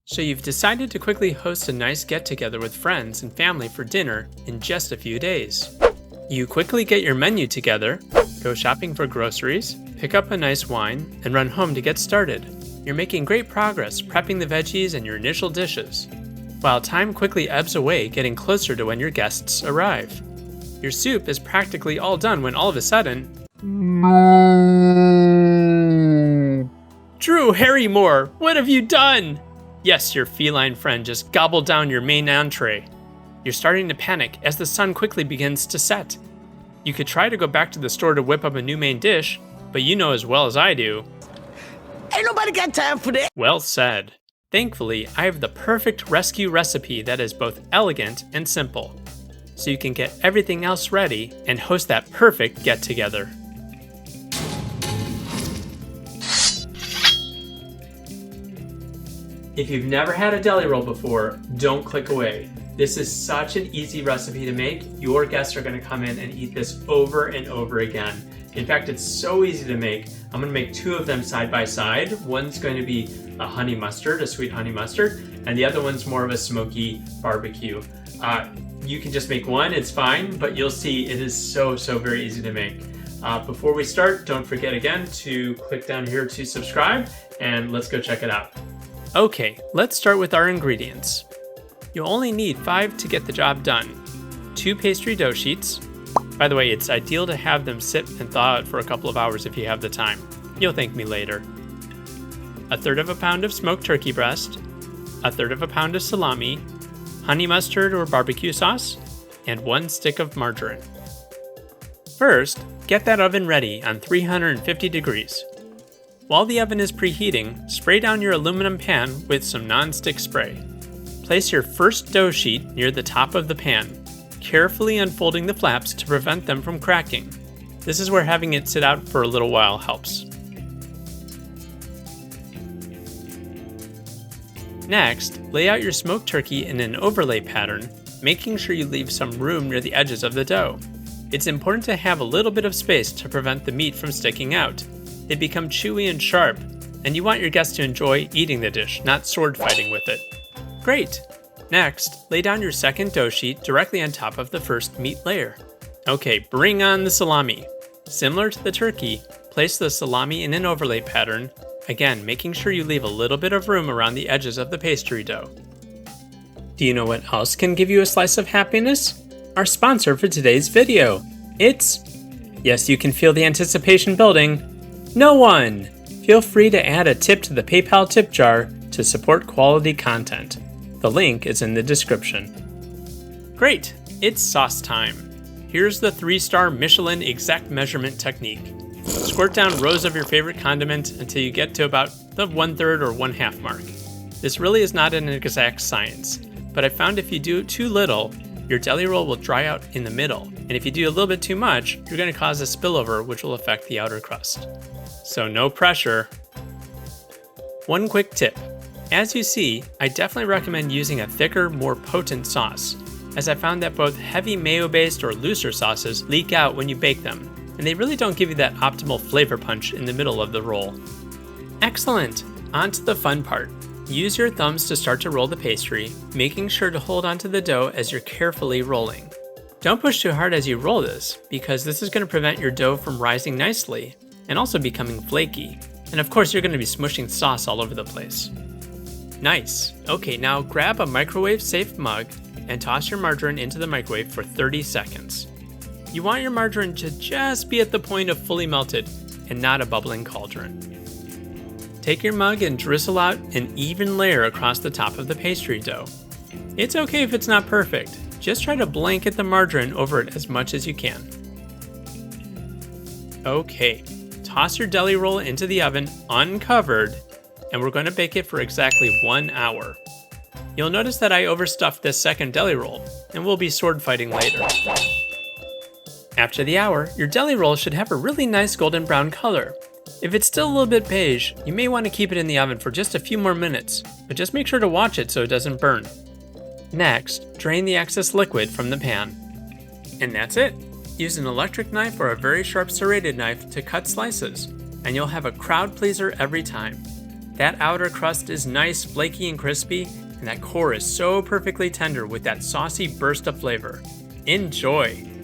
So you've decided to quickly host a nice get-together with friends and family for dinner in just a few days. You quickly get your menu together, go shopping for groceries, pick up a nice wine, and run home to get started. You're making great progress prepping the veggies and your initial dishes, while time quickly ebbs away getting closer to when your guests arrive. Your soup is practically all done when all of a sudden, Drew Harrymore, what have you done? Yes, your feline friend just gobbled down your main entree. You're starting to panic as the sun quickly begins to set. You could try to go back to the store to whip up a new main dish, but you know as well as I do. Ain't nobody got time for that. Well said. Thankfully, I have the perfect rescue recipe that is both elegant and simple, so you can get everything else ready and host that perfect get-together. If you've never had a deli roll before, don't click away. This is such an easy recipe to make. Your guests are going to come in and eat this over and over again. In fact, it's so easy to make. I'm going to make two of them side by side. One's going to be a honey mustard, a sweet honey mustard, and the other one's more of a smoky barbecue. You can just make one, it's fine, but you'll see it is so very easy to make. Before we start, don't forget again to click down here to subscribe, and let's go check it out. Okay, let's start with our ingredients. You'll only need 5 to get the job done. 2 pastry dough sheets. By the way, it's ideal to have them sit and thaw out for a couple of hours if you have the time. You'll thank me later. 1/3 pound of smoked turkey breast, 1/3 pound of salami, honey mustard or barbecue sauce, and 1 stick of margarine. First, get that oven ready on 350 degrees. While the oven is preheating, spray down your aluminum pan with some non-stick spray. Place your first dough sheet near the top of the pan, carefully unfolding the flaps to prevent them from cracking. This is where having it sit out for a little while helps. Next, lay out your smoked turkey in an overlay pattern, making sure you leave some room near the edges of the dough. It's important to have a little bit of space to prevent the meat from sticking out. They become chewy and sharp, and you want your guests to enjoy eating the dish, not sword fighting with it. Great! Next, lay down your second dough sheet directly on top of the first meat layer. Okay, bring on the salami. Similar to the turkey, place the salami in an overlay pattern, again making sure you leave a little bit of room around the edges of the pastry dough. Do you know what else can give you a slice of happiness? Our sponsor for today's video. It's... Yes, you can feel the anticipation building. No one! Feel free to add a tip to the PayPal tip jar to support quality content. The link is in the description. Great! It's sauce time. Here's the 3-star Michelin exact measurement technique. Squirt down rows of your favorite condiment until you get to about the 1/3 or 1/2 mark. This really is not an exact science, but I found if you do too little, your deli roll will dry out in the middle, and if you do a little bit too much, you're going to cause a spillover which will affect the outer crust. So no pressure. One quick tip. As you see, I definitely recommend using a thicker, more potent sauce, as I found that both heavy mayo-based or looser sauces leak out when you bake them, and they really don't give you that optimal flavor punch in the middle of the roll. Excellent! On to the fun part. Use your thumbs to start to roll the pastry, making sure to hold onto the dough as you're carefully rolling. Don't push too hard as you roll this, because this is going to prevent your dough from rising nicely, and also becoming flaky. And of course you're going to be smushing sauce all over the place. Nice! Okay, now grab a microwave-safe mug and toss your margarine into the microwave for 30 seconds. You want your margarine to just be at the point of fully melted and not a bubbling cauldron. Take your mug and drizzle out an even layer across the top of the pastry dough. It's okay if it's not perfect, just try to blanket the margarine over it as much as you can. Okay, toss your deli roll into the oven uncovered, and we're going to bake it for exactly 1 hour. You'll notice that I overstuffed this second deli roll, and we'll be sword fighting later. After the hour, your deli roll should have a really nice golden brown color. If it's still a little bit beige, you may want to keep it in the oven for just a few more minutes, but just make sure to watch it so it doesn't burn. Next, drain the excess liquid from the pan. And that's it. Use an electric knife or a very sharp serrated knife to cut slices, and you'll have a crowd pleaser every time. That outer crust is nice, flaky, and crispy, and that core is so perfectly tender with that saucy burst of flavor. Enjoy!